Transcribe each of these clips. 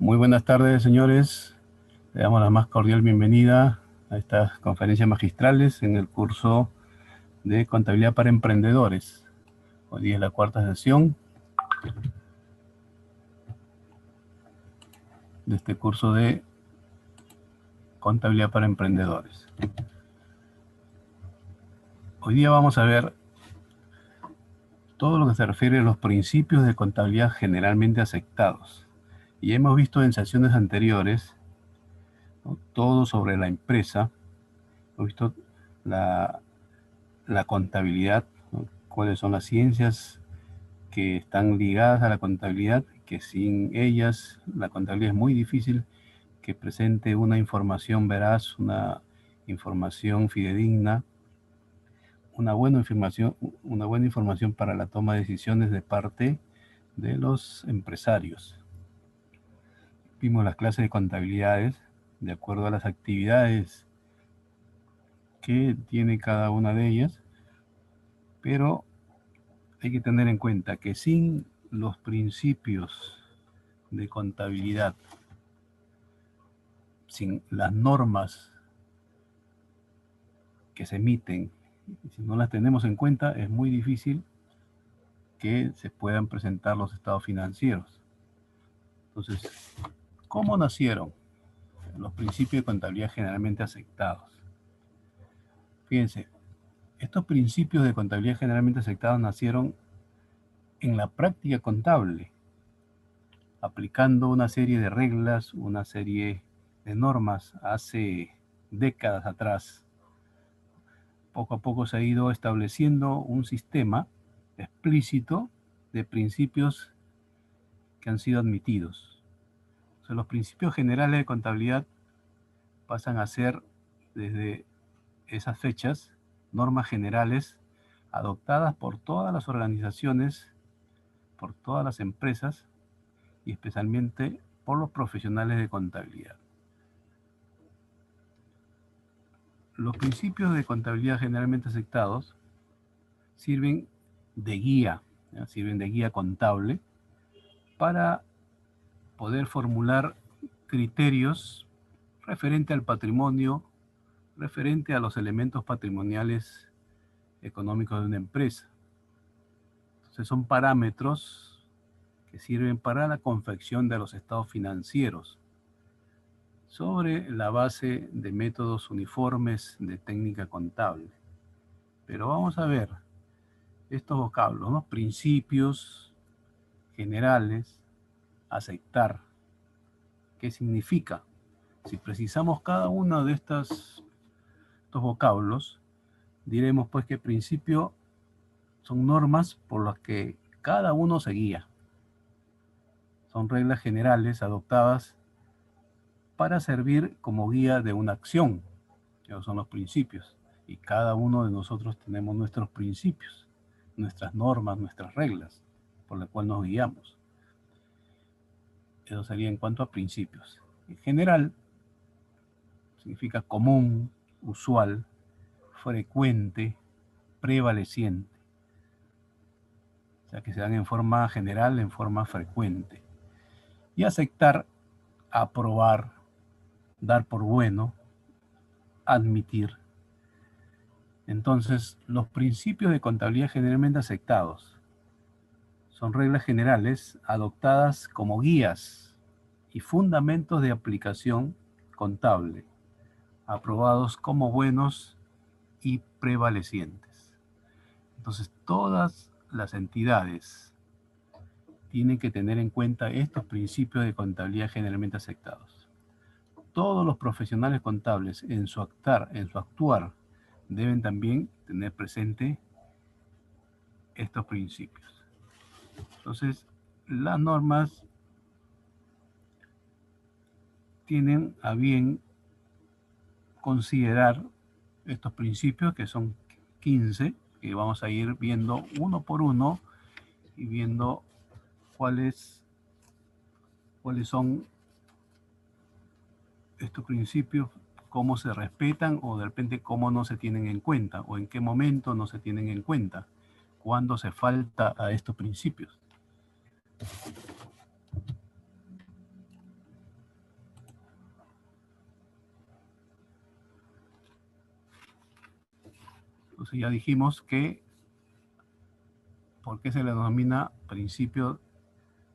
Muy buenas tardes, señores. Le damos la más cordial bienvenida a estas conferencias magistrales en el curso de Contabilidad para Emprendedores. Hoy día es la cuarta sesión de este curso de Contabilidad para Emprendedores. Hoy día vamos a ver todo lo que se refiere a los principios de contabilidad generalmente aceptados. Y hemos visto en sesiones anteriores, ¿no?, todo sobre la empresa. Hemos visto la contabilidad, ¿no?, cuáles son las ciencias que están ligadas a la contabilidad, que sin ellas la contabilidad es muy difícil que presente una información veraz, una información fidedigna, una buena información para la toma de decisiones de parte de los empresarios. Vimos las clases de contabilidades de acuerdo a las actividades que tiene cada una de ellas, pero hay que tener en cuenta que sin los principios de contabilidad, sin las normas que se emiten, si no las tenemos en cuenta, es muy difícil que se puedan presentar los estados financieros. Entonces, ¿cómo nacieron los principios de contabilidad generalmente aceptados? Fíjense, estos principios de contabilidad generalmente aceptados nacieron en la práctica contable, aplicando una serie de reglas, una serie de normas hace décadas atrás. Poco a poco se ha ido estableciendo un sistema explícito de principios que han sido admitidos. O sea, los principios generales de contabilidad pasan a ser, desde esas fechas, normas generales adoptadas por todas las organizaciones, por todas las empresas y especialmente por los profesionales de contabilidad. Los principios de contabilidad generalmente aceptados sirven de guía, ¿ya?, sirven de guía contable para poder formular criterios referente al patrimonio, referente a los elementos patrimoniales económicos de una empresa. Entonces son parámetros que sirven para la confección de los estados financieros sobre la base de métodos uniformes de técnica contable. Pero vamos a ver estos vocablos, ¿no? Principios generales, aceptar. ¿Qué significa? Si precisamos cada uno de estos vocablos, diremos pues que principio son normas por las que cada uno se guía. Son reglas generales adoptadas para servir como guía de una acción. Esos son los principios. Y cada uno de nosotros tenemos nuestros principios, nuestras normas, nuestras reglas, por las cuales nos guiamos. Eso sería en cuanto a principios. En general, significa común, usual, frecuente, prevaleciente. O sea, que se dan en forma general, en forma frecuente. Y aceptar, aprobar, dar por bueno, admitir. Entonces, los principios de contabilidad generalmente aceptados son reglas generales adoptadas como guías y fundamentos de aplicación contable, aprobados como buenos y prevalecientes. Entonces, todas las entidades tienen que tener en cuenta estos principios de contabilidad generalmente aceptados. Todos los profesionales contables en su actuar, deben también tener presente estos principios. Entonces, las normas tienen a bien considerar estos principios, que son 15, que vamos a ir viendo uno por uno y viendo cuáles son estos principios, cómo se respetan o de repente cómo no se tienen en cuenta o en qué momento no se tienen en cuenta, cuándo se falta a estos principios. Entonces ya dijimos que, ¿por qué se le denomina principio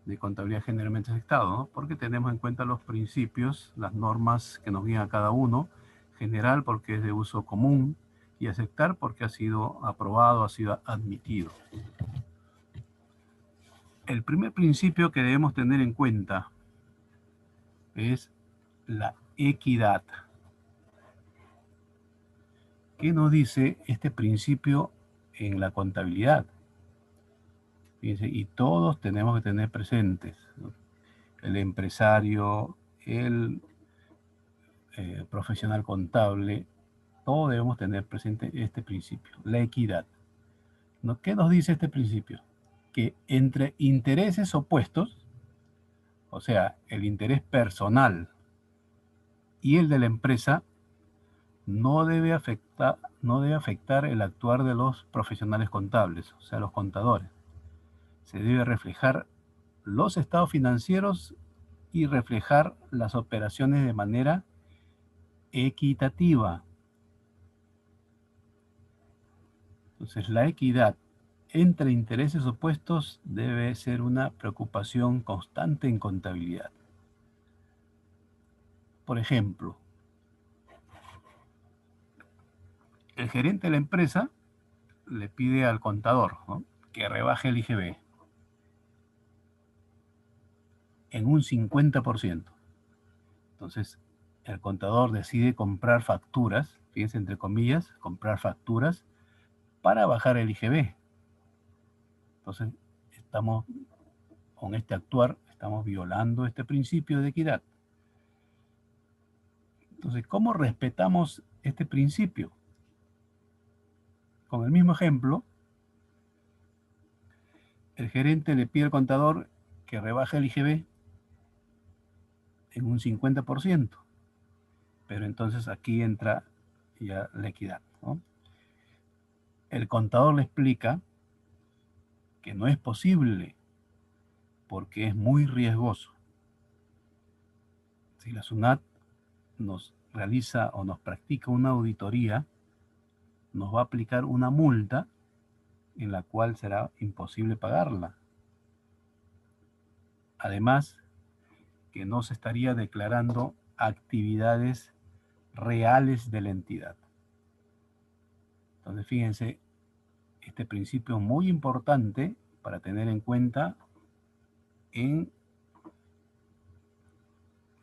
de contabilidad generalmente aceptado? ¿No? Porque tenemos en cuenta los principios, las normas que nos guían a cada uno, general porque es de uso común y aceptar porque ha sido aprobado, ha sido admitido. El primer principio que debemos tener en cuenta es la equidad. ¿Qué nos dice este principio en la contabilidad? Fíjense, y todos tenemos que tener presentes, ¿no? El empresario, el profesional contable, todos debemos tener presente este principio, la equidad. ¿No? ¿Qué nos dice este principio? Que entre intereses opuestos, o sea, el interés personal y el de la empresa, no debe afectar el actuar de los profesionales contables, o sea, los contadores. Se debe reflejar los estados financieros y reflejar las operaciones de manera equitativa. Entonces, la equidad entre intereses opuestos debe ser una preocupación constante en contabilidad. Por ejemplo, el gerente de la empresa le pide al contador, ¿no?, que rebaje el IGB en un 50%. Entonces, el contador decide comprar facturas, fíjense entre comillas, comprar facturas para bajar el IGB. Entonces, con este actuar, estamos violando este principio de equidad. Entonces, ¿cómo respetamos este principio? Con el mismo ejemplo, el gerente le pide al contador que rebaje el IGB en un 50%, pero entonces aquí entra ya la equidad, ¿no? El contador le explica que no es posible porque es muy riesgoso. Si la SUNAT nos realiza o nos practica una auditoría, nos va a aplicar una multa en la cual será imposible pagarla. Además, que no se estaría declarando actividades reales de la entidad. Entonces, fíjense, este principio muy importante para tener en cuenta en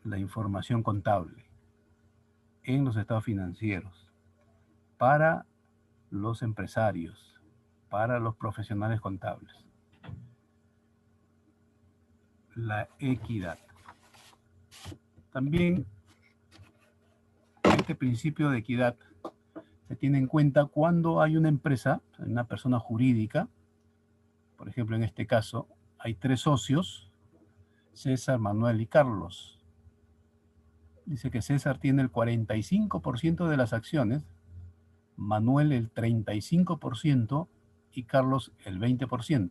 la información contable, en los estados financieros, para los empresarios, para los profesionales contables. La equidad. También este principio de equidad se tiene en cuenta cuando hay una empresa, una persona jurídica. Por ejemplo, en este caso hay 3 socios, César, Manuel y Carlos. Dice que César tiene el 45% de las acciones, Manuel el 35% y Carlos el 20%.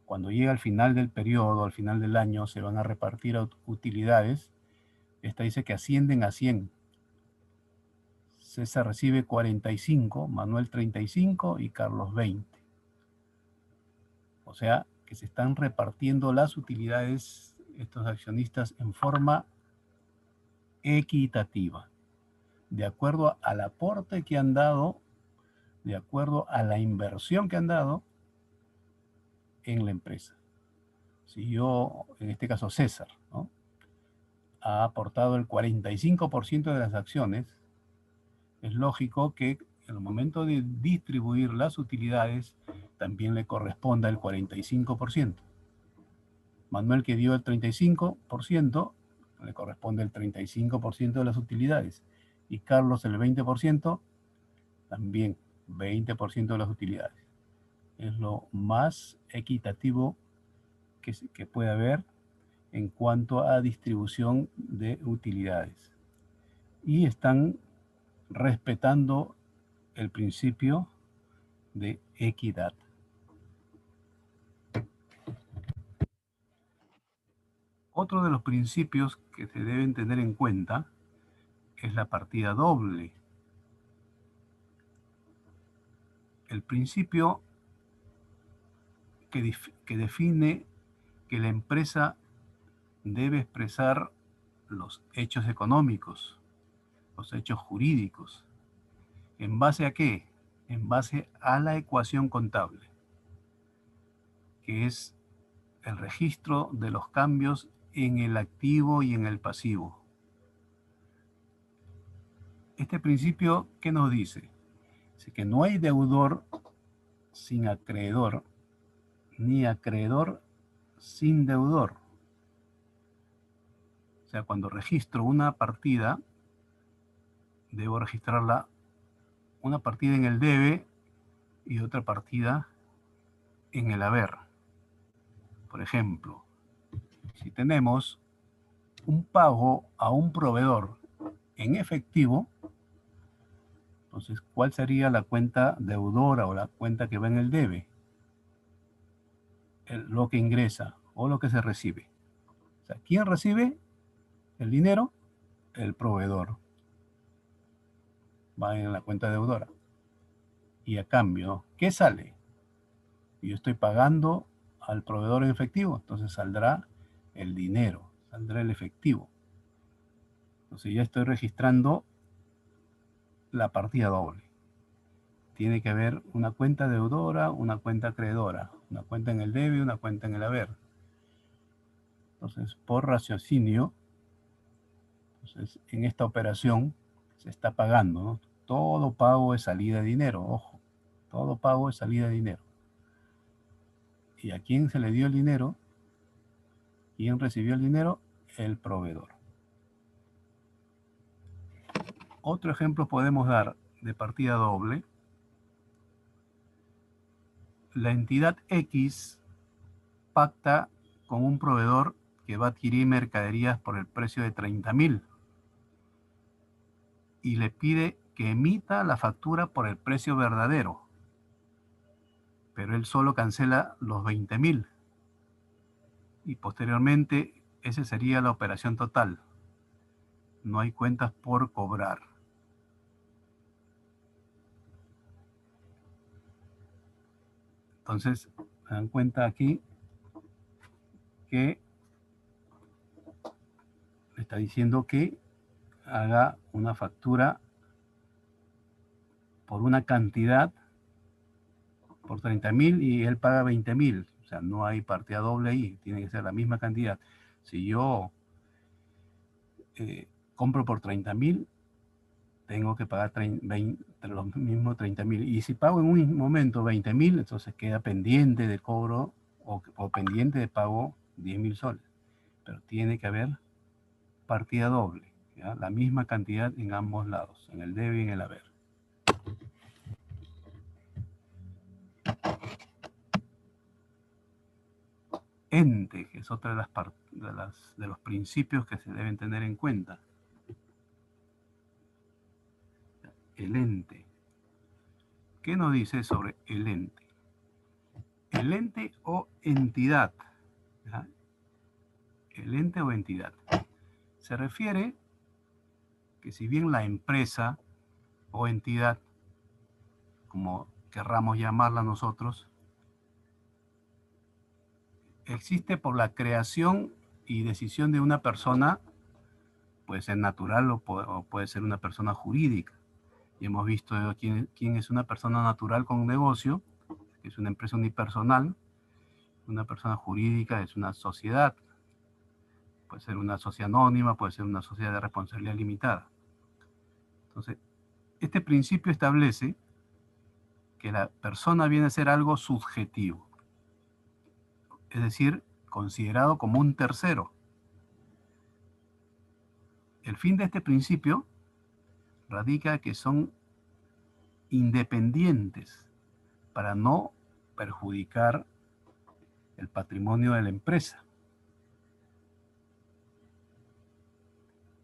Cuando llega al final del periodo, al final del año, se van a repartir utilidades. Esta dice que ascienden a 100. César recibe 45, Manuel 35 y Carlos 20. O sea, que se están repartiendo las utilidades estos accionistas en forma equitativa, de acuerdo al aporte que han dado, de acuerdo a la inversión que han dado en la empresa. Si yo, en este caso César, ¿no?, ha aportado el 45% de las acciones, es lógico que en el momento de distribuir las utilidades también le corresponda el 45%. Manuel, que dio el 35%, le corresponde el 35% de las utilidades. Y Carlos el 20%, también 20% de las utilidades. Es lo más equitativo que puede haber en cuanto a distribución de utilidades. Y están respetando el principio de equidad. Otro de los principios que se deben tener en cuenta es la partida doble. el principio que define que la empresa debe expresar los hechos económicos, los hechos jurídicos. ¿En base a qué? En base a la ecuación contable, que es el registro de los cambios en el activo y en el pasivo. Este principio, ¿qué nos dice? Dice que no hay deudor sin acreedor, ni acreedor sin deudor. O sea, cuando registro una partida, debo registrarla, una partida en el debe y otra partida en el haber. Por ejemplo, si tenemos un pago a un proveedor en efectivo, entonces, ¿cuál sería la cuenta deudora o la cuenta que va en el debe? Lo que ingresa o lo que se recibe. O sea, ¿quién recibe el dinero? El proveedor. Va en la cuenta deudora. Y a cambio, ¿qué sale? Yo estoy pagando al proveedor en efectivo, entonces saldrá el dinero, saldrá el efectivo. Entonces ya estoy registrando la partida doble. Tiene que haber una cuenta deudora, una cuenta acreedora, una cuenta en el debe y una cuenta en el haber. Entonces, por raciocinio, entonces, en esta operación se está pagando, ¿no? Todo pago es salida de dinero, ojo, todo pago es salida de dinero. ¿Y a quién se le dio el dinero? ¿Quién recibió el dinero? El proveedor. Otro ejemplo podemos dar de partida doble. La entidad X pacta con un proveedor que va a adquirir mercaderías por el precio de 30.000 y le pide que emita la factura por el precio verdadero, pero él solo cancela los 20.000 y posteriormente esa sería la operación total. No hay cuentas por cobrar. Entonces, se dan cuenta aquí que le está diciendo que haga una factura por una cantidad, por 30.000 y él paga 20.000. O sea, no hay partida doble ahí, tiene que ser la misma cantidad. Si yo compro por 30.000, tengo que pagar los mismos 30.000. Y si pago en un momento 20.000, entonces queda pendiente de cobro o pendiente de pago 10.000 soles. Pero tiene que haber partida doble, ¿ya? La misma cantidad en ambos lados, en el debe y en el haber. Ente, que es otra de los principios que se deben tener en cuenta. El ente. ¿Qué nos dice sobre el ente? El ente o entidad. ¿Ya? El ente o entidad. Se refiere que si bien la empresa o entidad, como querramos llamarla nosotros, existe por la creación y decisión de una persona, puede ser natural o puede ser una persona jurídica. Y hemos visto quién es una persona natural con un negocio, que es una empresa unipersonal. Una persona jurídica es una sociedad. Puede ser una sociedad anónima, puede ser una sociedad de responsabilidad limitada. Entonces, este principio establece que la persona viene a ser algo subjetivo, es decir, considerado como un tercero. El fin de este principio radica que son independientes para no perjudicar el patrimonio de la empresa.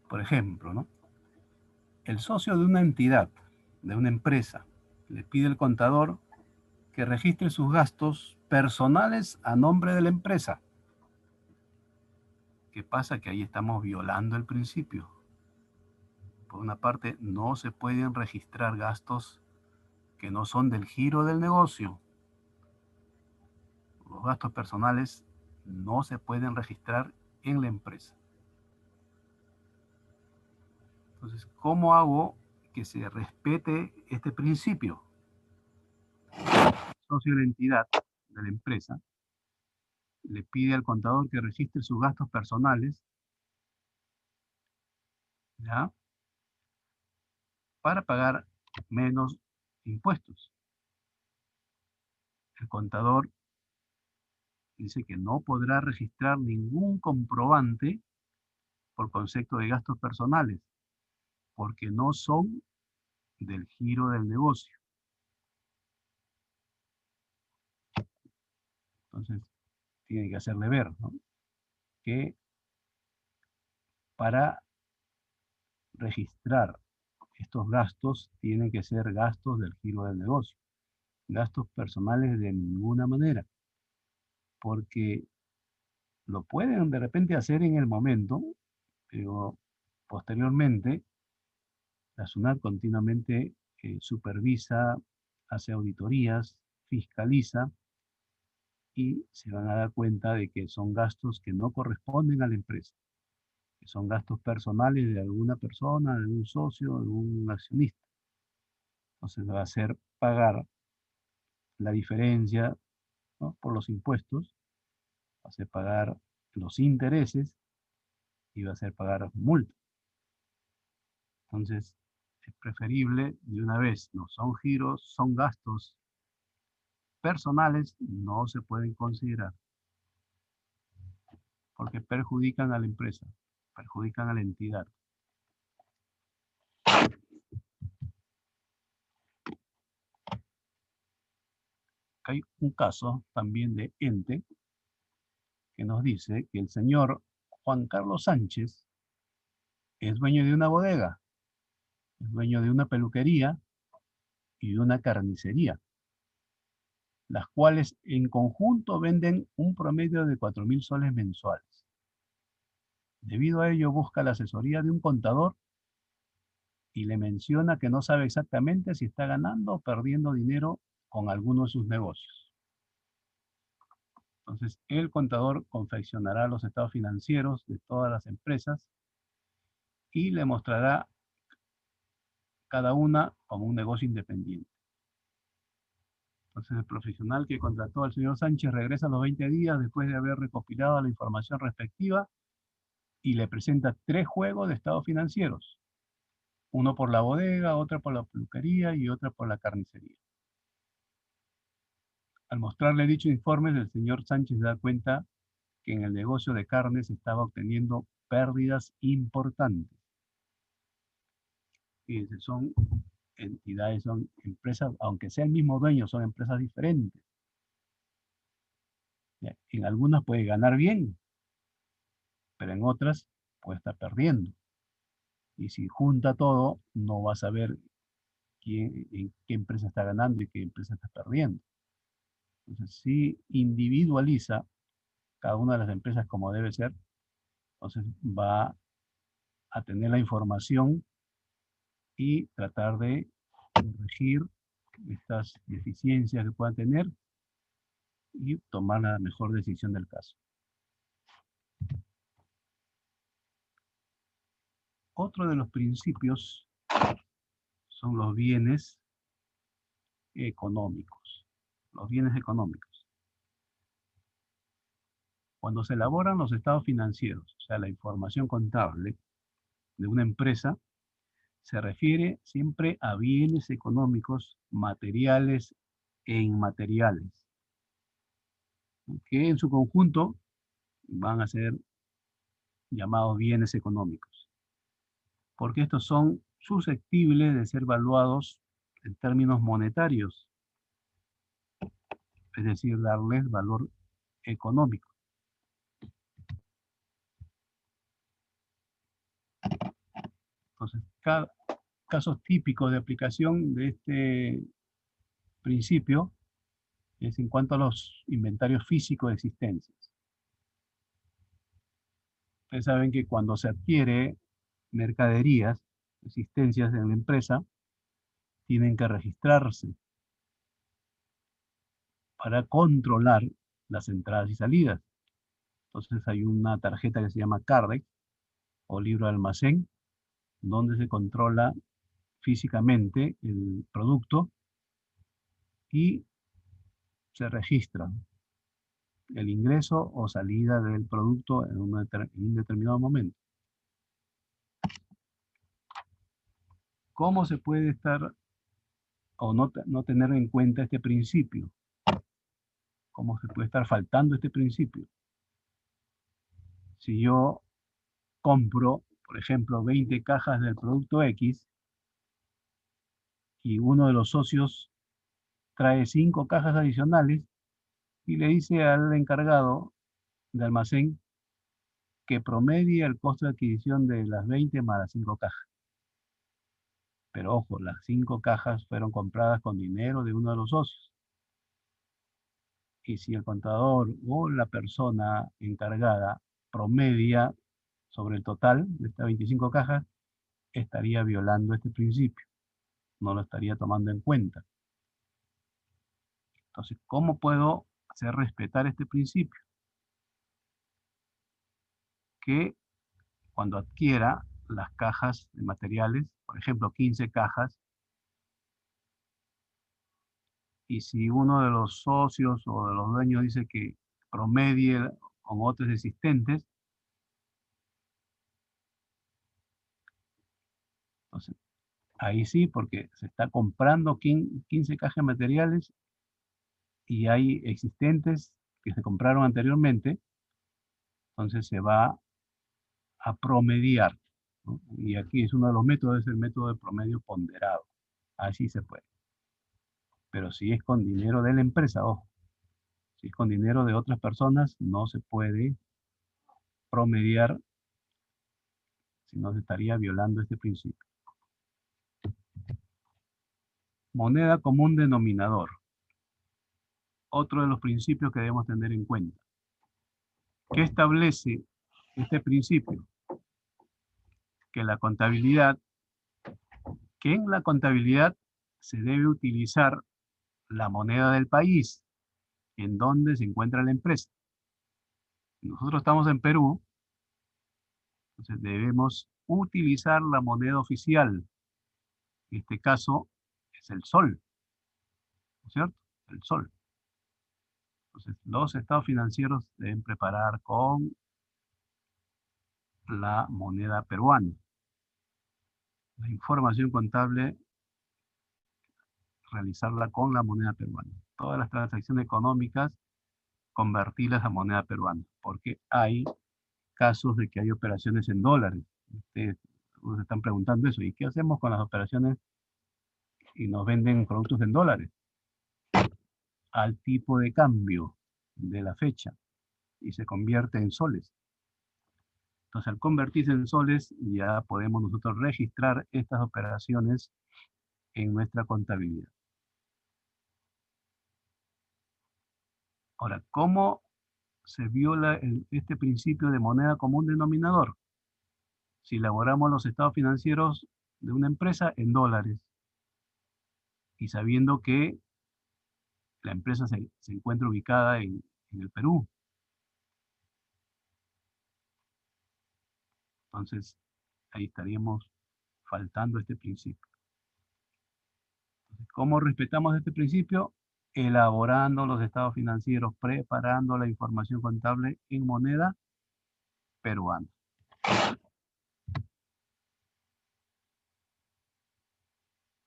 Por ejemplo, ¿no? El socio de una entidad, de una empresa, le pide al contador que registre sus gastos personales a nombre de la empresa. ¿Qué pasa? Que ahí estamos violando el principio. Por una parte, no se pueden registrar gastos que no son del giro del negocio. Los gastos personales no se pueden registrar en la empresa. Entonces, ¿cómo hago que se respete este principio? El socio de la entidad de la empresa le pide al contador que registre sus gastos personales, ¿ya?, para pagar menos impuestos. El contador dice que no podrá registrar ningún comprobante por concepto de gastos personales, porque no son del giro del negocio. Entonces, tiene que hacerle ver, ¿no?, que para registrar estos gastos tienen que ser gastos del giro del negocio. Gastos personales de ninguna manera, porque lo pueden de repente hacer en el momento, pero posteriormente la SUNAT continuamente supervisa, hace auditorías, fiscaliza y se van a dar cuenta de que son gastos que no corresponden a la empresa, que son gastos personales de alguna persona, de un socio, de un accionista. Entonces va a hacer pagar la diferencia, ¿no?, por los impuestos, va a hacer pagar los intereses y va a hacer pagar multa. Entonces es preferible de una vez, no son giros, son gastos personales, no se pueden considerar porque perjudican a la empresa, perjudican a la entidad. Hay un caso también de ente que nos dice que el señor Juan Carlos Sánchez es dueño de una bodega, es dueño de una peluquería y de una carnicería, las cuales en conjunto venden un promedio de 4.000 soles mensuales. Debido a ello busca la asesoría de un contador y le menciona que no sabe exactamente si está ganando o perdiendo dinero con alguno de sus negocios. Entonces, el contador confeccionará los estados financieros de todas las empresas y le mostrará cada una como un negocio independiente. Entonces, el profesional que contrató al señor Sánchez regresa a los 20 días después de haber recopilado la información respectiva y le presenta 3 juegos de estados financieros. Uno por la bodega, otra por la peluquería y otra por la carnicería. Al mostrarle dicho informe, el señor Sánchez da cuenta que en el negocio de carnes estaba obteniendo pérdidas importantes. Fíjense, son entidades, son empresas, aunque sea el mismo dueño, son empresas diferentes. En algunas puede ganar bien, pero en otras puede estar perdiendo. Y si junta todo, no va a saber en qué empresa está ganando y qué empresa está perdiendo. Entonces, si individualiza cada una de las empresas como debe ser, entonces va a tener la información y tratar de corregir estas deficiencias que puedan tener y tomar la mejor decisión del caso. Otro de los principios son los bienes económicos. Los bienes económicos. Cuando se elaboran los estados financieros, o sea, la información contable de una empresa, se refiere siempre a bienes económicos, materiales e inmateriales, que en su conjunto van a ser llamados bienes económicos, porque estos son susceptibles de ser valuados en términos monetarios, es decir, darles valor económico. Entonces, casos típicos de aplicación de este principio es en cuanto a los inventarios físicos de existencias. Ustedes saben que cuando se adquiere mercaderías, existencias en la empresa, tienen que registrarse para controlar las entradas y salidas. Entonces hay una tarjeta que se llama CARDEX o libro de almacén, donde se controla físicamente el producto y se registra el ingreso o salida del producto en un determinado momento. ¿Cómo se puede estar o no tener en cuenta este principio? ¿Cómo se puede estar faltando este principio? Si yo compro, por ejemplo, 20 cajas del producto X y uno de los socios trae 5 cajas adicionales y le dice al encargado de almacén que promedie el costo de adquisición de las 20 más las 5 cajas. Pero ojo, las 5 cajas fueron compradas con dinero de uno de los socios. Y si el contador o la persona encargada promedia sobre el total de estas 25 cajas, estaría violando este principio, no lo estaría tomando en cuenta. Entonces, ¿cómo puedo hacer respetar este principio? Que cuando adquiera las cajas de materiales, por ejemplo, 15 cajas, y si uno de los socios o de los dueños dice que promedie con otros existentes, entonces ahí sí, porque se está comprando 15 cajas de materiales y hay existentes que se compraron anteriormente, entonces se va a promediar, ¿no? Y aquí es uno de los métodos, es el método de promedio ponderado. Así se puede. Pero si es con dinero de la empresa, ojo, si es con dinero de otras personas, no se puede promediar, si no se estaría violando este principio. Moneda común denominador. Otro de los principios que debemos tener en cuenta. ¿Qué establece este principio? Que en la contabilidad se debe utilizar la moneda del país en donde se encuentra la empresa. Nosotros estamos en Perú, entonces debemos utilizar la moneda oficial. En este caso es el sol, ¿no es cierto? El sol. Entonces los estados financieros deben preparar con la moneda peruana. La información contable, realizarla con la moneda peruana. Todas las transacciones económicas, convertirlas a moneda peruana, porque hay casos de que hay operaciones en dólares. Ustedes nos están preguntando eso, ¿y qué hacemos con las operaciones y nos venden productos en dólares? Al tipo de cambio de la fecha y se convierte en soles. Entonces, al convertirse en soles, ya podemos nosotros registrar estas operaciones en nuestra contabilidad. Ahora, ¿cómo se viola este principio de moneda común denominador? Si elaboramos los estados financieros de una empresa en dólares y sabiendo que la empresa se encuentra ubicada en el Perú. Entonces, ahí estaríamos faltando este principio. Entonces, ¿cómo respetamos este principio? Elaborando los estados financieros, preparando la información contable en moneda peruana.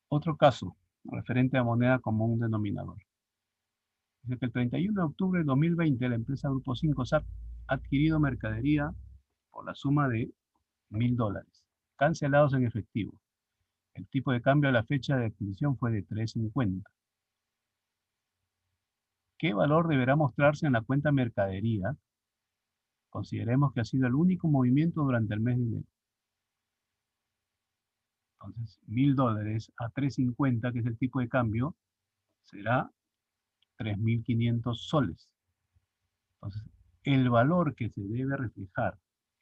Otro caso, referente a moneda común denominador. Dice que el 31 de octubre de 2020 la empresa Grupo 5 SAP ha adquirido mercadería por la suma de $1000, cancelados en efectivo. El tipo de cambio a la fecha de adquisición fue de 3.50. ¿Qué valor deberá mostrarse en la cuenta mercadería? Consideremos que ha sido el único movimiento durante el mes de enero. Entonces, $1000 a 3.50, que es el tipo de cambio, será 3.500 soles. Entonces, el valor que se debe reflejar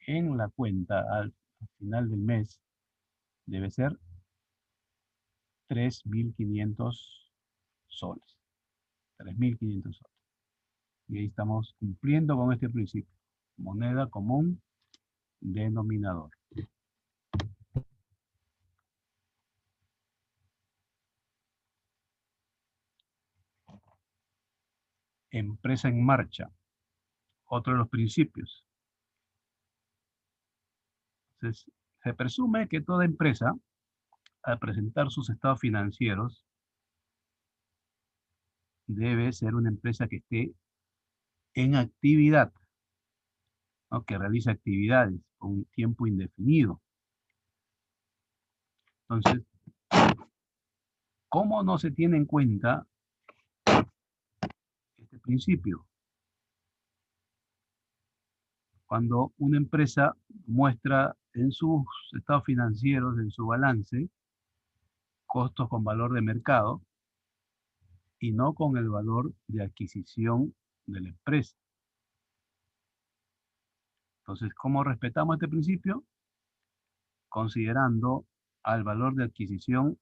en la cuenta al final del mes debe ser 3.500 soles. 3.500 soles. Y ahí estamos cumpliendo con este principio. Moneda común, denominador. Empresa en marcha. Otro de los principios. Entonces, se presume que toda empresa, al presentar sus estados financieros, debe ser una empresa que esté en actividad, ¿no? Que realice actividades por un tiempo indefinido. Entonces, ¿cómo no se tiene en cuenta este principio? Cuando una empresa muestra en sus estados financieros, en su balance, costos con valor de mercado y no con el valor de adquisición de la empresa. Entonces, ¿cómo respetamos este principio? Considerando al valor de adquisición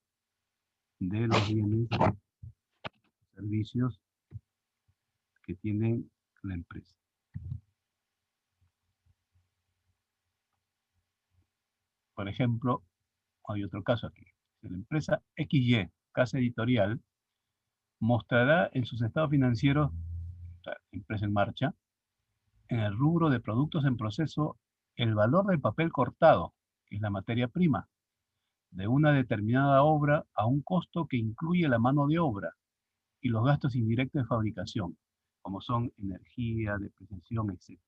de los bienes y servicios que tiene la empresa. Por ejemplo, hay otro caso aquí. La empresa XY, Casa Editorial, mostrará en sus estados financieros, empresa en marcha, en el rubro de productos en proceso, el valor del papel cortado, que es la materia prima, de una determinada obra a un costo que incluye la mano de obra y los gastos indirectos de fabricación, como son energía, depreciación, etc.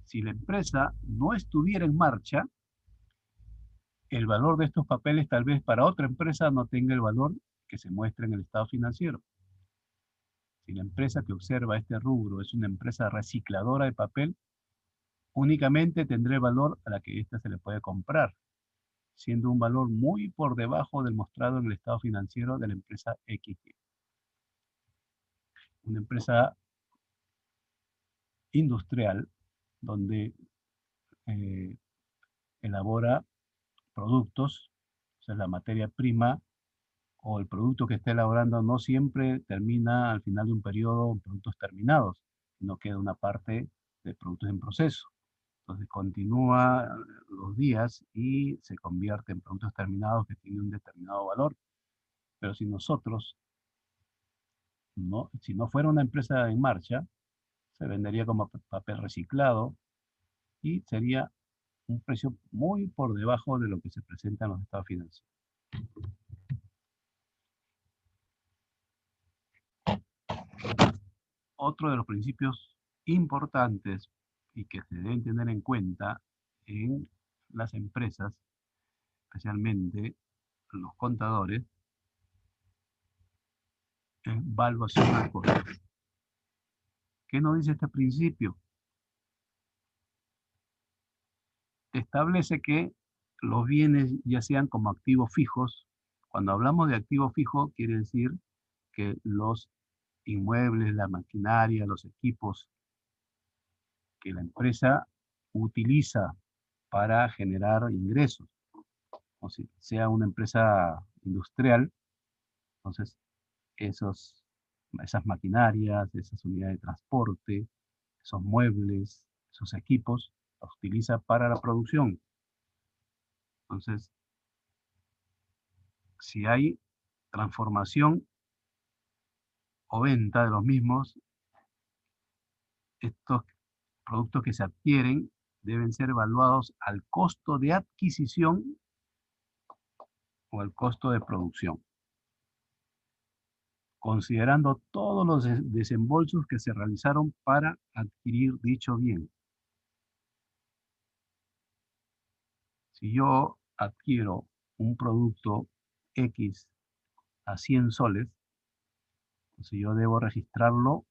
Si la empresa no estuviera en marcha, el valor de estos papeles tal vez para otra empresa no tenga el valor que se muestra en el estado financiero. Si la empresa que observa este rubro es una empresa recicladora de papel, únicamente tendrá el valor a la que ésta se le puede comprar, siendo un valor muy por debajo del mostrado en el estado financiero de la empresa X. Una empresa industrial donde eh, elabora productos, o sea, la materia prima o el producto que está elaborando no siempre termina al final de un periodo en productos terminados, sino queda una parte de productos en proceso. Entonces continúa los días y se convierte en productos terminados que tienen un determinado valor. Pero si nosotros, si no fuera una empresa en marcha, se vendería como papel reciclado y sería un precio muy por debajo de lo que se presenta en los estados financieros. Otro de los principios importantes y que se deben tener en cuenta en las empresas, especialmente los contadores, es valuación al costo. ¿Qué nos dice este principio? Establece que los bienes, ya sean como activos fijos, cuando hablamos de activo fijo, quiere decir que los inmuebles, la maquinaria, los equipos que la empresa utiliza para generar ingresos, o si sea una empresa industrial, entonces esas maquinarias, esas unidades de transporte, esos muebles, esos equipos, los utiliza para la producción. Entonces, si hay transformación o venta de los mismos, estos productos que se adquieren deben ser evaluados al costo de adquisición o al costo de producción, considerando todos los desembolsos que se realizaron para adquirir dicho bien. Si yo adquiero un producto X a 100 soles, entonces yo debo registrarlo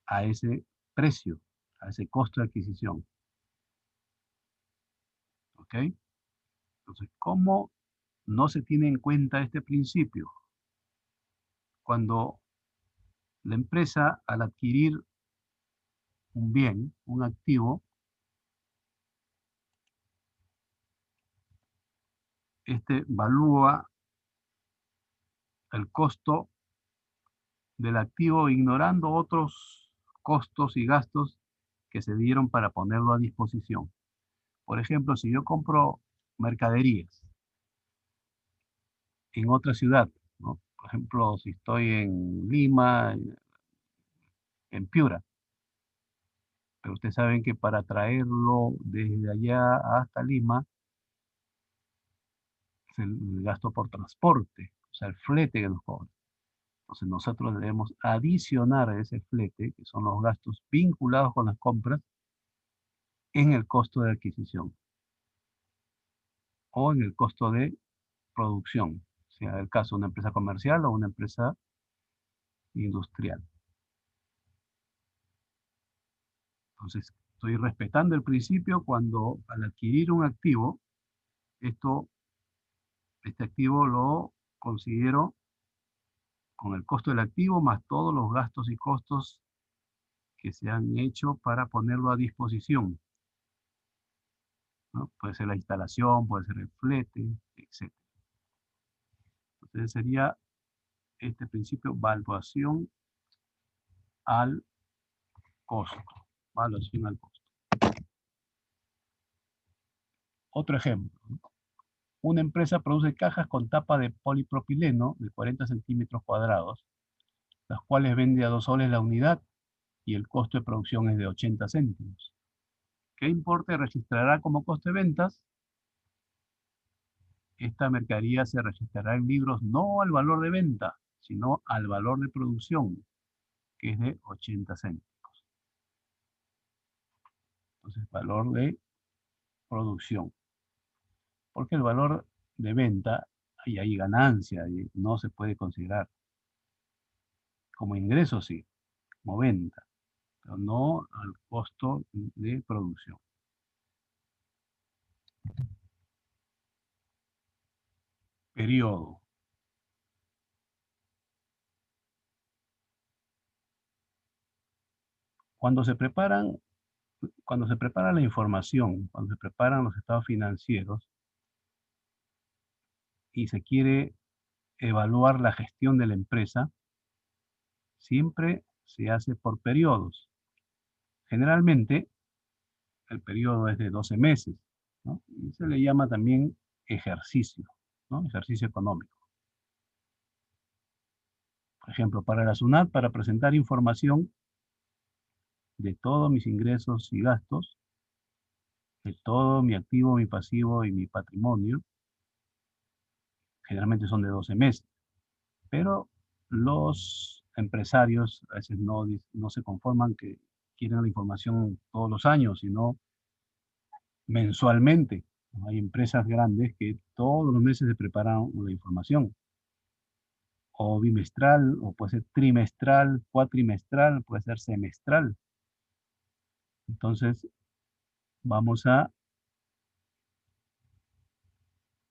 a ese precio, a ese costo de adquisición. ¿Ok? Entonces, ¿cómo no se tiene en cuenta este principio? Cuando la empresa, al adquirir un bien, un activo, evalúa el costo del activo ignorando otros costos y gastos que se dieron para ponerlo a disposición. Por ejemplo, si yo compro mercaderías en otra ciudad, ¿no? Por ejemplo, si estoy en Lima, en Piura, pero ustedes saben que para traerlo desde allá hasta Lima, es el gasto por transporte, o sea, el flete que nos cobran. Entonces nosotros debemos adicionar a ese flete, que son los gastos vinculados con las compras, en el costo de adquisición o en el costo de producción, sea el caso de una empresa comercial o una empresa industrial. Entonces, estoy respetando el principio cuando al adquirir un activo, este activo lo considero con el costo del activo más todos los gastos y costos que se han hecho para ponerlo a disposición, ¿no? Puede ser la instalación, puede ser el flete, etc. Entonces sería este principio, valuación al costo. Valuación al costo. Otro ejemplo. Una empresa produce cajas con tapa de polipropileno de 40 centímetros cuadrados, las cuales vende a 2 soles la unidad y el costo de producción es de 80 céntimos. ¿Qué importe registrará como coste de ventas? Esta mercadería se registrará en libros no al valor de venta, sino al valor de producción, que es de 80 céntimos. Entonces, valor de producción. Porque el valor de venta, ahí hay ganancia, y no se puede considerar como ingreso, sí, como venta, pero no al costo de producción. Periodo. Cuando se preparan, cuando se prepara la información, cuando se preparan los estados financieros y se quiere evaluar la gestión de la empresa, siempre se hace por periodos. Generalmente, el periodo es de 12 meses, ¿no? Y se le llama también ejercicio, ¿no? Ejercicio económico. Por ejemplo, para la SUNAT, para presentar información de todos mis ingresos y gastos, de todo mi activo, mi pasivo y mi patrimonio, generalmente son de 12 meses. Pero los empresarios a veces no se conforman que quieren la información todos los años, sino mensualmente. Hay empresas grandes que todos los meses se preparan la información, o bimestral, o puede ser trimestral, cuatrimestral, puede ser semestral. Entonces, vamos a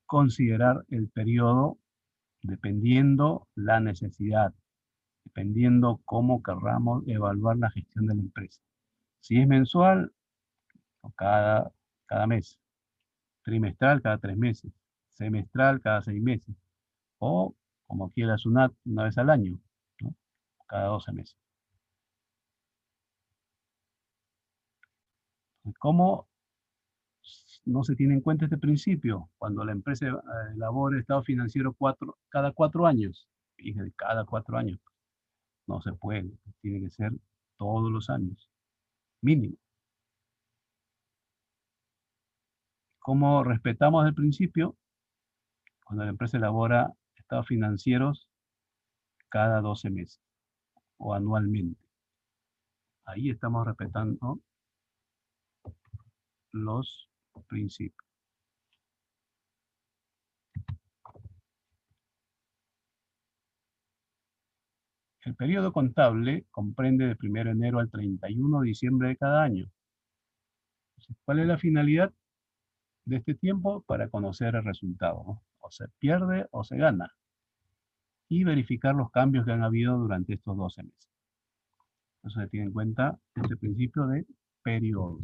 considerar el periodo dependiendo la necesidad, dependiendo cómo querramos evaluar la gestión de la empresa. Si es mensual, o cada mes, trimestral cada 3 meses, semestral cada 6 meses, o como quiera SUNAT, una vez al año, ¿no? Cada 12 meses. ¿Cómo no se tiene en cuenta este principio? Cuando la empresa elabora estado financiero cada 4 años, fíjate, cada 4 años, no se puede, tiene que ser todos los años, mínimo. ¿Cómo respetamos el principio? Cuando la empresa elabora estados financieros cada 12 meses o anualmente. Ahí estamos respetando los principios. El periodo contable comprende de 1 de enero al 31 de diciembre de cada año. ¿Cuál es la finalidad de este tiempo? Para conocer el resultado, ¿no? O se pierde o se gana. Y verificar los cambios que han habido durante estos 12 meses. Entonces se tiene en cuenta este principio de periodo.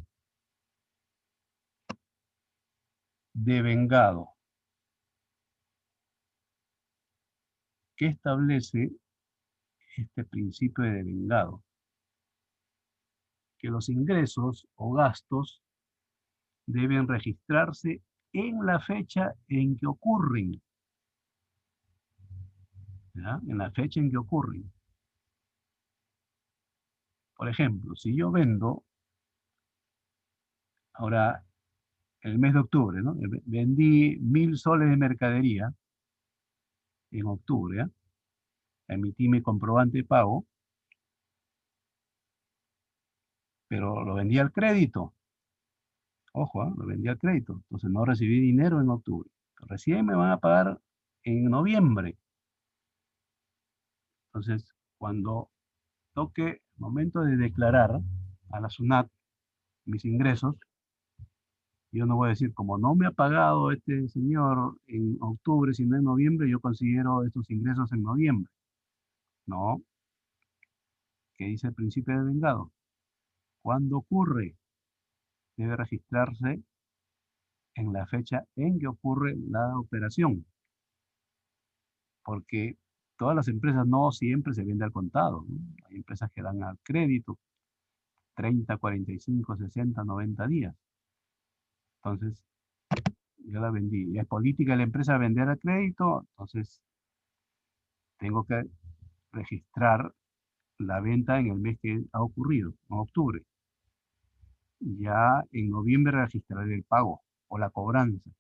Devengado, que establece este principio de devengado, que los ingresos o gastos deben registrarse en la fecha en que ocurren, ¿ya? En la fecha en que ocurren. Por ejemplo, si yo vendo ahora el mes de octubre, ¿no? Vendí 1.000 soles de mercadería en octubre, ¿ya? Emití mi comprobante de pago, pero lo vendí al crédito. Ojo, ¿ah? Lo vendí al crédito. Entonces no recibí dinero en octubre. Recién me van a pagar en noviembre. Entonces, cuando toque momento de declarar a la SUNAT mis ingresos, yo no voy a decir, como no me ha pagado este señor en octubre, sino en noviembre, yo considero estos ingresos en noviembre. No, ¿qué dice el principio de vengado? Cuando ocurre, debe registrarse en la fecha en que ocurre la operación, porque todas las empresas no siempre se venden al contado, ¿no? Hay empresas que dan al crédito 30, 45, 60, 90 días. Entonces, yo la vendí. Es política de la empresa vender al crédito, entonces tengo que registrar la venta en el mes que ha ocurrido, en octubre. Ya en noviembre registraré el pago o la cobranza,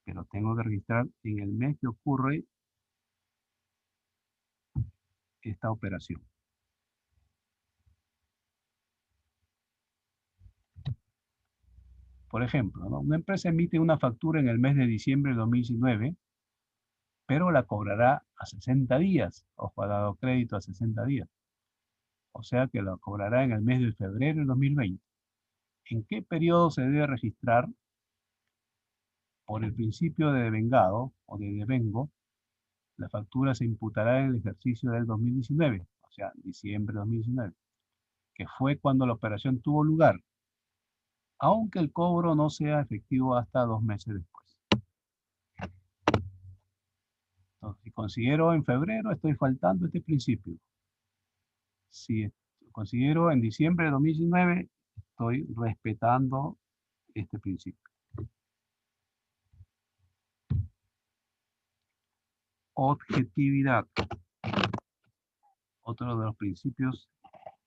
pero tengo que registrar en el mes que ocurre esta operación. Por ejemplo, ¿no? Una empresa emite una factura en el mes de diciembre de 2019, pero la cobrará a 60 días. Ojo, ha dado crédito a 60 días. O sea que la cobrará en el mes de febrero de 2020. ¿En qué periodo se debe registrar? Por el principio de devengado o de devengo, la factura se imputará en el ejercicio del 2019, o sea, diciembre de 2019, que fue cuando la operación tuvo lugar, aunque el cobro no sea efectivo hasta 2 meses después. Entonces, si considero en febrero, estoy faltando este principio. Si considero en diciembre de 2019, estoy respetando este principio. Objetividad. Otro de los principios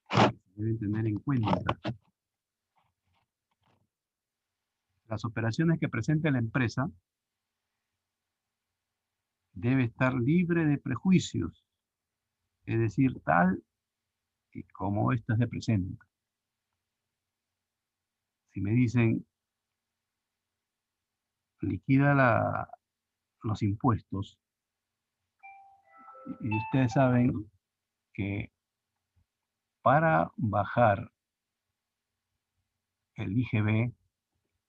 que se deben tener en cuenta. Las operaciones que presente la empresa debe estar libre de prejuicios, es decir, tal y como ésta se presenta. Si me dicen, liquida los impuestos, y ustedes saben que para bajar el IGB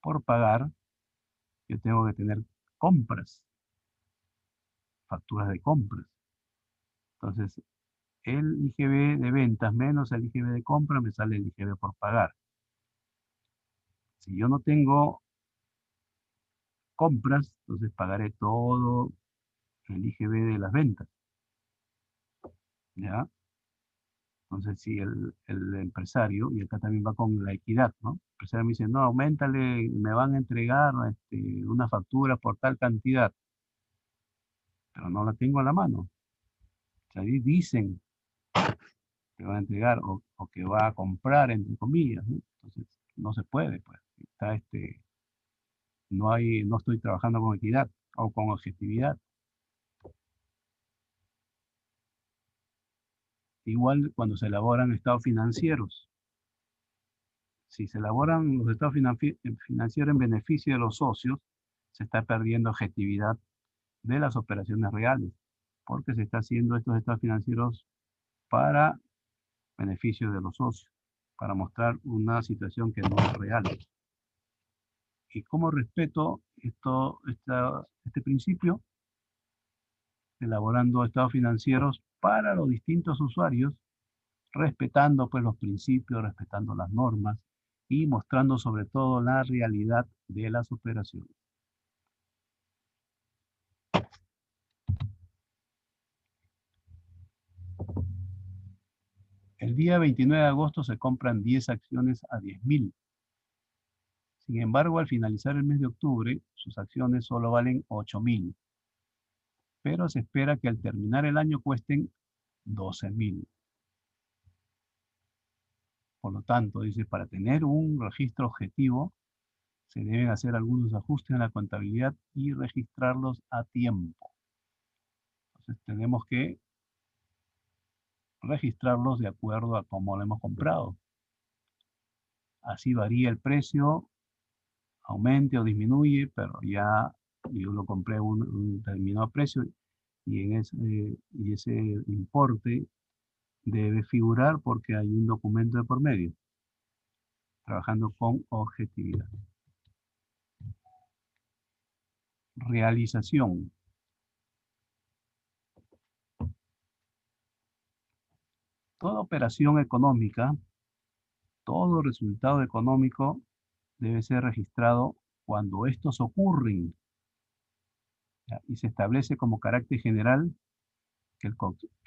por pagar, yo tengo que tener compras, facturas de compras. Entonces, el IGB de ventas menos el IGB de compra me sale el IGB por pagar. Si yo no tengo compras, entonces pagaré todo el IGB de las ventas, ¿ya? Entonces, si el empresario, y acá también va con la equidad, ¿no? El empresario me dice, no, aumentale, me van a entregar una factura por tal cantidad, pero no la tengo a la mano. O sea, ahí dicen que van a entregar o que va a comprar, entre comillas, ¿no? Entonces, no se puede, pues. Está no estoy trabajando con equidad o con objetividad. Igual cuando se elaboran estados financieros. Si se elaboran los estados financieros en beneficio de los socios, se está perdiendo objetividad de las operaciones reales, porque se está haciendo estos estados financieros para beneficio de los socios, para mostrar una situación que no es real. ¿Y cómo respeto este principio? Elaborando estados financieros para los distintos usuarios, respetando pues los principios, respetando las normas y mostrando sobre todo la realidad de las operaciones. día 29 de agosto se compran 10 acciones a 10.000. Sin embargo, al finalizar el mes de octubre, sus acciones solo valen 8.000. Pero se espera que al terminar el año cuesten 12.000. Por lo tanto, dice, para tener un registro objetivo, se deben hacer algunos ajustes en la contabilidad y registrarlos a tiempo. Entonces, tenemos que registrarlos de acuerdo a cómo lo hemos comprado. Así varía el precio, aumente o disminuye, pero ya yo lo compré a un determinado precio y ese importe debe figurar porque hay un documento de por medio, trabajando con objetividad. Realización. Toda operación económica, todo resultado económico debe ser registrado cuando estos ocurren, ¿ya? Y se establece como carácter general que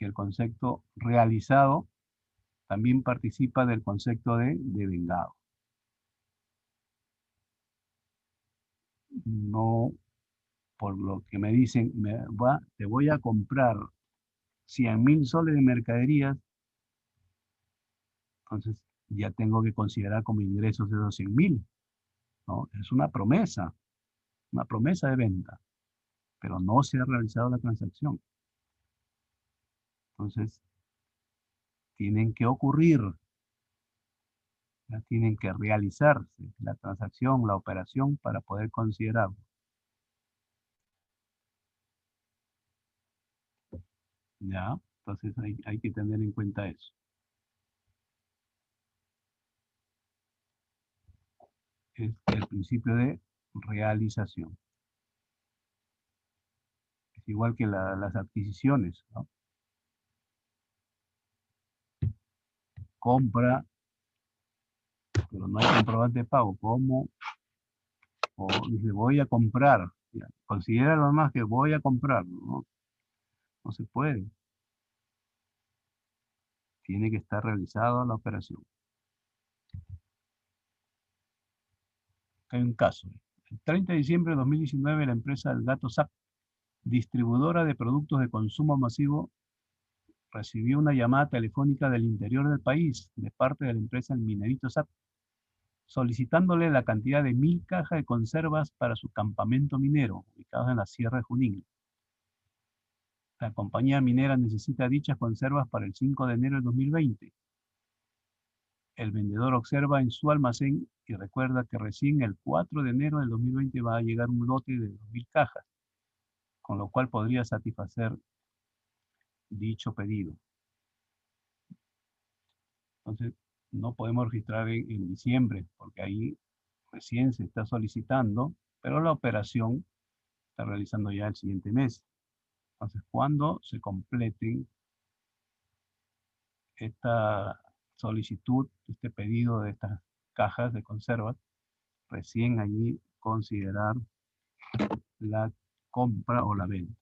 el concepto realizado también participa del concepto de devengado. No, por lo que me dicen, te voy a comprar 100.000 soles de mercaderías, entonces ya tengo que considerar como ingresos de esos 100.000, ¿no? Es una promesa de venta, pero no se ha realizado la transacción. Entonces, tienen que ocurrir, ya tienen que realizarse la transacción, la operación para poder considerarlo. ¿Ya? Entonces hay que tener en cuenta eso. Es el principio de realización. Es igual que las adquisiciones, ¿no? Compra, pero no hay comprobante de pago. ¿Cómo? O dice, voy a comprar. Ya, considera lo más que voy a comprar, ¿no? No se puede. Tiene que estar realizada la operación. Hay un caso. El 30 de diciembre de 2019, la empresa del Gato SAP, distribuidora de productos de consumo masivo, recibió una llamada telefónica del interior del país de parte de la empresa El Minerito SAP, solicitándole la cantidad de 1.000 cajas de conservas para su campamento minero, ubicado en la Sierra de Junín. La compañía minera necesita dichas conservas para el 5 de enero de 2020. El vendedor observa en su almacén y recuerda que recién el 4 de enero del 2020 va a llegar un lote de 2.000 cajas, con lo cual podría satisfacer dicho pedido. Entonces, no podemos registrar en diciembre, porque ahí recién se está solicitando, pero la operación está realizando ya el siguiente mes. Entonces, cuando se completen esta solicitud, este pedido de estas cajas de conservas, recién allí considerar la compra o la venta.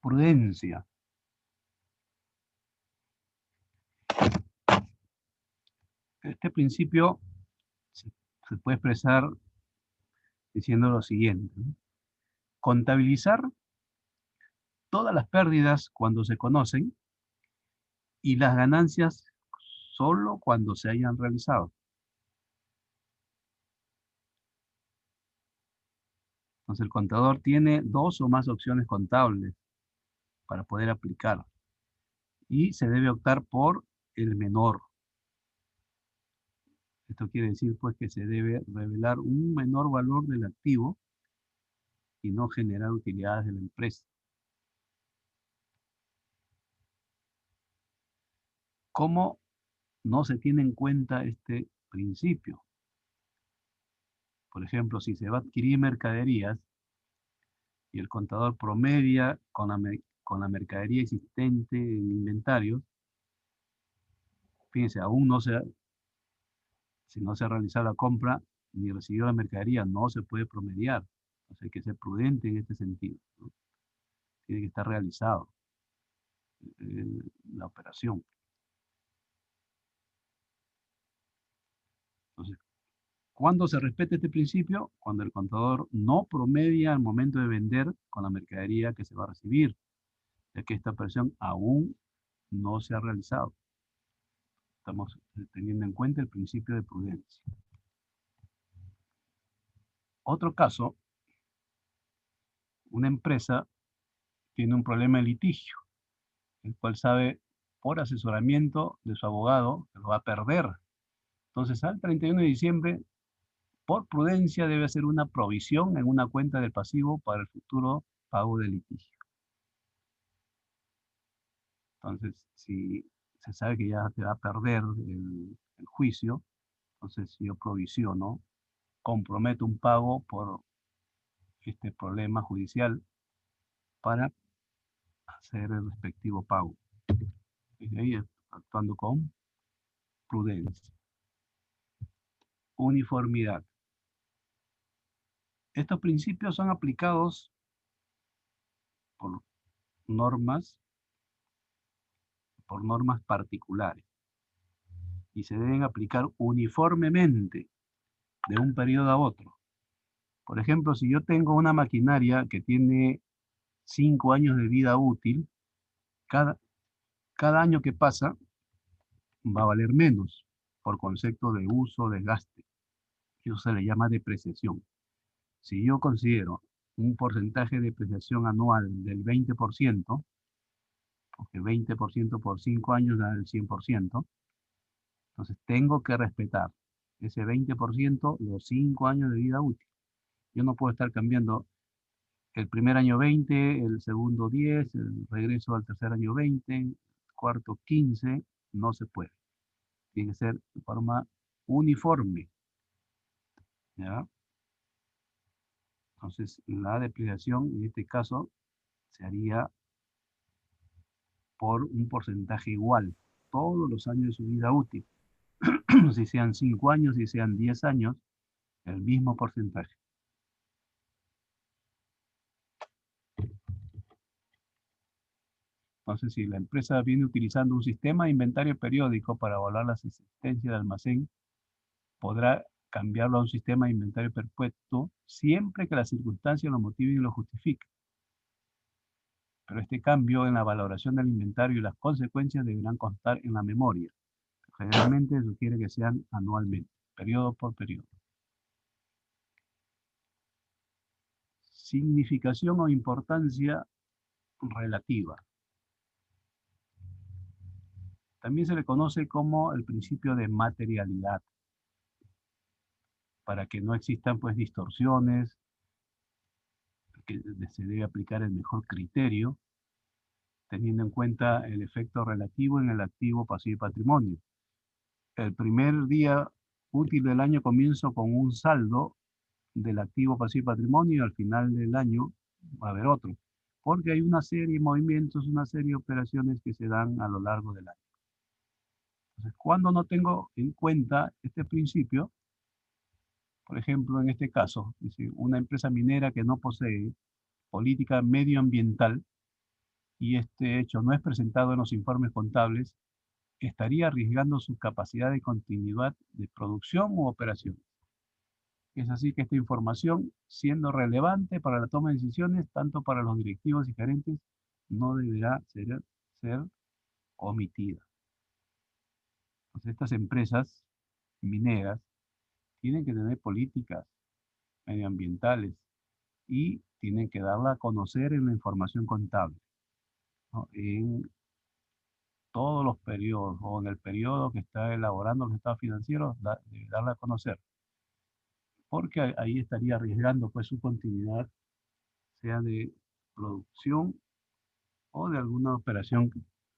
Prudencia. Este principio se puede expresar diciendo lo siguiente, ¿no? Contabilizar todas las pérdidas cuando se conocen y las ganancias solo cuando se hayan realizado. Entonces el contador tiene dos o más opciones contables para poder aplicar y se debe optar por el menor. Esto quiere decir pues que se debe revelar un menor valor del activo y no generar utilidades de la empresa. ¿Cómo no se tiene en cuenta este principio? Por ejemplo, si se va a adquirir mercaderías y el contador promedia con la mercadería existente en inventario, fíjense, si no se ha realizado la compra, ni recibió la mercadería, no se puede promediar. Entonces hay que ser prudente en este sentido, ¿no? Tiene que estar realizado la operación. Entonces, ¿cuándo se respeta este principio? Cuando el contador no promedia al momento de vender con la mercadería que se va a recibir, ya que esta operación aún no se ha realizado. Estamos teniendo en cuenta el principio de prudencia. Otro caso, una empresa tiene un problema de litigio, el cual sabe por asesoramiento de su abogado que lo va a perder. Entonces, al 31 de diciembre, por prudencia, debe hacer una provisión en una cuenta del pasivo para el futuro pago del litigio. Entonces, si se sabe que ya te va a perder el juicio, entonces yo provisiono, comprometo un pago por este problema judicial para hacer el respectivo pago. Y ahí actuando con prudencia. Uniformidad. Estos principios son aplicados por normas, particulares y se deben aplicar uniformemente de un periodo a otro. Por ejemplo, si yo tengo una maquinaria que tiene 5 años de vida útil, cada, cada año que pasa va a valer menos por concepto de uso, desgaste. Eso se le llama depreciación. Si yo considero un porcentaje de depreciación anual del 20%, porque 20% por 5 años da el 100%, entonces tengo que respetar ese 20% los 5 años de vida útil. Yo no puedo estar cambiando el primer año 20, el segundo 10, el regreso al tercer año 20, el cuarto 15, no se puede. Tiene que ser de forma uniforme, ¿ya? Entonces, la depreciación en este caso se haría por un porcentaje igual, todos los años de su vida útil. Si sean 5 años, si sean 10 años, el mismo porcentaje. Entonces, si la empresa viene utilizando un sistema de inventario periódico para evaluar la existencia de almacén, podrá cambiarlo a un sistema de inventario perpetuo siempre que las circunstancias lo motiven y lo justifiquen. Pero este cambio en la valoración del inventario y las consecuencias deberán constar en la memoria. Generalmente sugiere que sean anualmente, periodo por periodo. Significación o importancia relativa. También se le conoce como el principio de materialidad, para que no existan pues distorsiones, que se debe aplicar el mejor criterio, teniendo en cuenta el efecto relativo en el activo, pasivo y patrimonio. El primer día útil del año comienzo con un saldo del activo, pasivo y patrimonio, y al final del año va a haber otro, porque hay una serie de movimientos, una serie de operaciones que se dan a lo largo del año. Entonces, cuando no tengo en cuenta este principio, por ejemplo, en este caso, una empresa minera que no posee política medioambiental y este hecho no es presentado en los informes contables, estaría arriesgando su capacidad de continuidad de producción u operación. Es así que esta información, siendo relevante para la toma de decisiones, tanto para los directivos y gerentes, no deberá ser omitida. Entonces, estas empresas mineras tienen que tener políticas medioambientales y tienen que darla a conocer en la información contable, ¿no? En todos los periodos o en el periodo que está elaborando los estados financieros, debe darla a conocer, porque ahí estaría arriesgando pues su continuidad, sea de producción o de alguna operación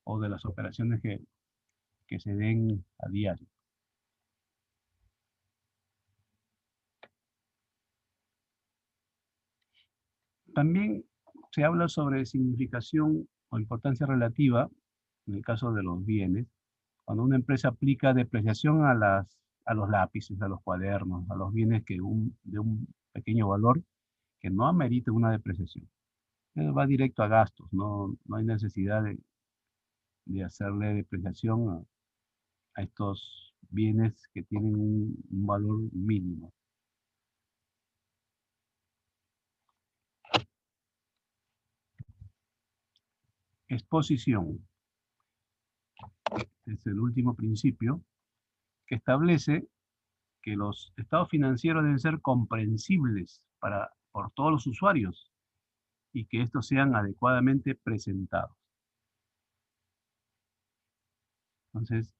o de las operaciones que se den a diario. También se habla sobre significación o importancia relativa en el caso de los bienes. Cuando una empresa aplica depreciación a los lápices, a los cuadernos, a los bienes de un pequeño valor que no amerite una depreciación. Va directo a gastos, no hay necesidad de hacerle depreciación a estos bienes que tienen un valor mínimo. Exposición. Es el último principio que establece que los estados financieros deben ser comprensibles por todos los usuarios y que estos sean adecuadamente presentados. Entonces,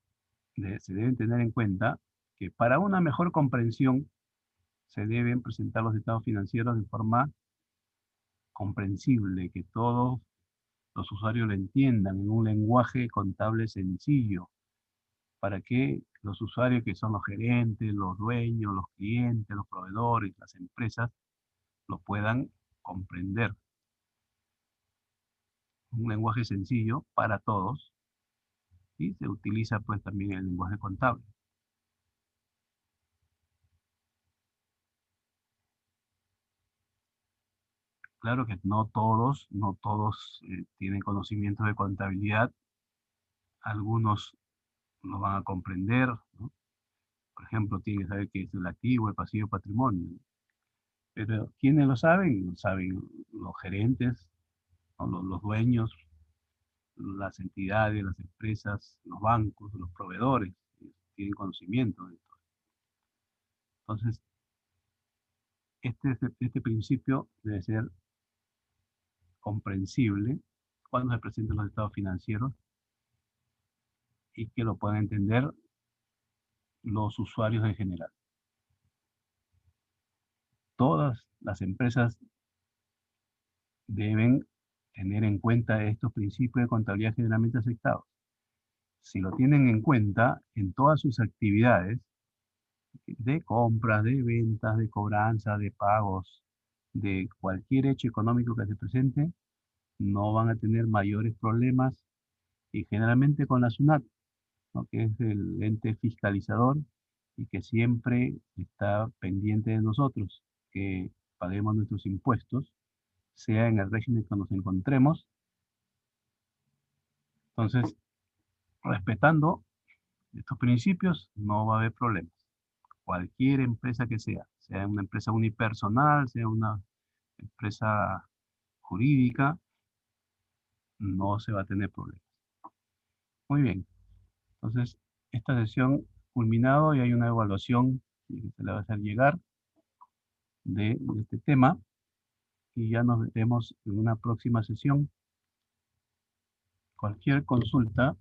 se deben tener en cuenta que para una mejor comprensión se deben presentar los estados financieros de forma comprensible, que todos los usuarios lo entiendan en un lenguaje contable sencillo, para que los usuarios que son los gerentes, los dueños, los clientes, los proveedores, las empresas, lo puedan comprender. Un lenguaje sencillo para todos y se utiliza pues también el lenguaje contable. Claro que no todos tienen conocimiento de contabilidad, algunos lo van a comprender, ¿no? Por ejemplo, tienen que saber qué es el activo, el pasivo, el patrimonio. Pero ¿quiénes lo saben? Lo saben los gerentes, ¿no? Los dueños, las entidades, las empresas, los bancos, los proveedores, tienen conocimiento de esto. Entonces, este principio debe ser comprensible cuando se presenten los estados financieros y que lo puedan entender los usuarios en general. Todas las empresas deben tener en cuenta estos principios de contabilidad generalmente aceptados. Si lo tienen en cuenta en todas sus actividades de compras, de ventas, de cobranza, de pagos, de cualquier hecho económico que se presente, no van a tener mayores problemas y generalmente con la SUNAT, ¿no? Que es el ente fiscalizador y que siempre está pendiente de nosotros, que paguemos nuestros impuestos, sea en el régimen que nos encontremos. Entonces, respetando estos principios, no va a haber problemas. Cualquier empresa que sea una empresa unipersonal, sea una empresa jurídica, no se va a tener problemas. Muy bien, entonces esta sesión culminado y hay una evaluación que se le va a hacer llegar de este tema y ya nos veremos en una próxima sesión. Cualquier consulta,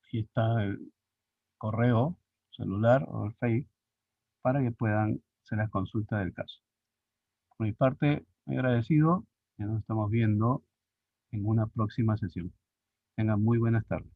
aquí está el correo celular o el Facebook para que puedan hacer las consultas del caso. Por mi parte, muy agradecido, ya nos estamos viendo en una próxima sesión. Tengan muy buenas tardes.